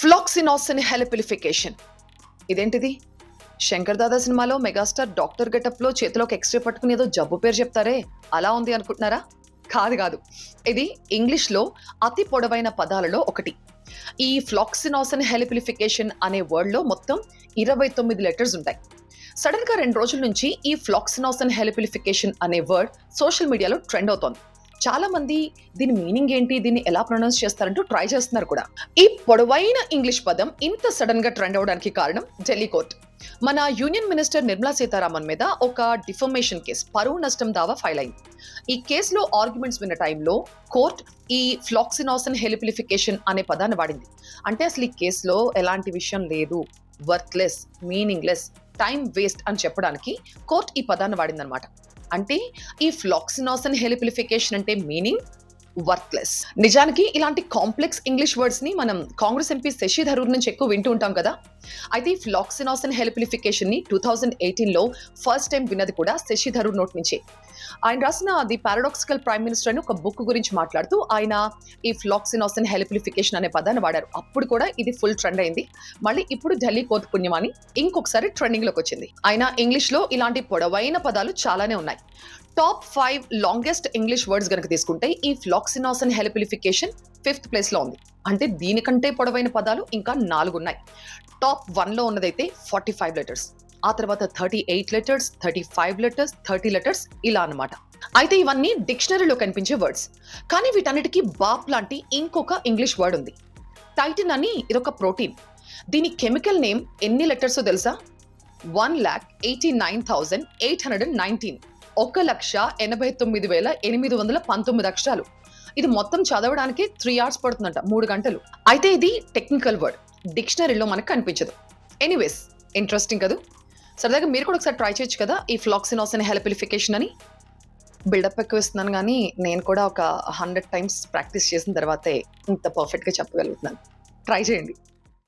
ఫ్లాక్సినాసిన్ హెలిపిలిఫికేషన్. ఇదేంటిది? శంకర్ దాదా సినిమాలో megastar doctor getup లో చేతిలోకి ఎక్స్రే పట్టుకుని ఏదో జబ్బు పేరు చెప్తారే అలా ఉంది అనుకుంటున్నారా? కాదు. ఇది ఇంగ్లీష్ లో అతి పొడవైన పదాలలో ఒకటి. ఈ ఫ్లాక్సినాసిన్ హెలిపిలిఫికేషన్ అనే వర్డ్ లో మొత్తం 29 లెటర్స్ ఉంటాయి. సడన్ గా 2 రోజుల నుంచి ఈ ఫ్లాక్సినాసిన్ హెలిపిలిఫికేషన్ అనే వర్డ్ సోషల్ మీడియాలో ట్రెండ్ అవుతోంది. చాలా మంది దీని మీనింగ్ ఏంటి, దీన్ని ఎలా ప్రొనౌన్స్ చేస్తారంటూ ట్రై చేస్తున్నారు కూడా. ఈ పొడవైన ఇంగ్లీష్ పదం ఇంత సడన్ గా ట్రెండ్ అవడానికి కారణం ఢిల్లీ కోర్ట్. మన యూనియన్ మినిస్టర్ నిర్మలా సీతారామన్ మీద ఒక డిఫమేషన్ కేసు, పరువు నష్టం దావా ఫైల్ అయింది. ఈ కేసులో ఆర్గ్యుమెంట్స్ విన్న టైంలో కోర్ట్ ఈ ఫ్లాక్సినాసిన్ హెలిపిలిఫికేషన్ అనే పదాన్ని వాడింది. అంటే అసలు ఈ కేసులో ఎలాంటి విషయం లేదు, వర్త్లెస్, మీనింగ్లెస్, టైం వేస్ట్ అని చెప్పడానికి కోర్ట్ ఈ పదాన్ని వాడిందనమాట. అంటే ఈ ఫ్లాక్సినాసిన్ హెలిపిలిఫికేషన్ అంటే మీనింగ్ వర్త్లెస్. నిజానికి ఇలాంటి కాంప్లెక్స్ ఇంగ్లీష్ వర్డ్స్ ని మనం కాంగ్రెస్ ఎంపీ శశి థరూర్ నుంచి ఎక్కువ వింటూ ఉంటాం కదా. అయితే ఈ ఫ్లాక్సినాసిన్ హెలిపిలిఫికేషన్ ని 2018 లో ఫస్ట్ టైం విన్నది కూడా శశి థరూర్ నోట్ నుంచే. ఆయన రాసిన ది పారాడాక్సికల్ ప్రైమ్ మినిస్టర్ అని ఒక బుక్ గురించి మాట్లాడుతూ ఆయన ఈ ఫ్లాక్సినాసిన్ హెలిపిలిఫికేషన్ అనే పదాన్ని వాడారు. అప్పుడు కూడా ఇది ఫుల్ ట్రెండ్ అయింది. మళ్ళీ ఇప్పుడు ఢిల్లీ కోర్టు పుణ్యమని ఇంకొకసారి ట్రెండింగ్ లోకి వచ్చింది. అయినా ఇంగ్లీష్ లో ఇలాంటి పొడవైన పదాలు చాలానే ఉన్నాయి. టాప్ 5 లాంగెస్ట్ ఇంగ్లీష్ వర్డ్స్ గనక తీసుకుంటే ఈ ఫ్లాక్సినాసిన్ హెలిపిలిఫికేషన్ 5th ప్లేస్ లో ఉంది. అంటే దీనికంటే పొడవైన పదాలు ఇంకా 4 ఉన్నాయి. టాప్ 1 లో ఉన్నదైతే 45 లెటర్స్, ఆ తర్వాత 38 లెటర్స్, 35 లెటర్స్, 30 లెటర్స్, ఇలా అన్నమాట. అయితే ఇవన్నీ డిక్షనరీలో కనిపించే వర్డ్స్. కానీ వీటన్నిటికీ బాప్ లాంటి ఇంకొక ఇంగ్లీష్ వర్డ్ ఉంది. టైటిన్ అని, ఇదొక ప్రోటీన్. దీని కెమికల్ నేమ్ ఎన్ని లెటర్స్ తెలుసా? 1,89,819. 1,89,819 అక్షరాలు. ఇది మొత్తం చదవడానికి 3 hours పడుతుందంట, 3 గంటలు. అయితే ఇది టెక్నికల్ వర్డ్, డిక్షనరీలో మనకు కనిపించదు. ఎనీవేస్, ఇంట్రెస్టింగ్ కదా. సరదాగా మీరు కూడా ఒకసారి ట్రై చేయొచ్చు కదా ఈ ఫ్లాక్సినాసిన్ హెలిపిలిఫికేషన్ అని. బిల్డప్ ఎక్కువ ఇస్తున్నాను, కానీ నేను కూడా ఒక 100 times ప్రాక్టీస్ చేసిన తర్వాతే ఇంత పర్ఫెక్ట్గా చెప్పగలుగుతున్నాను. ట్రై చేయండి.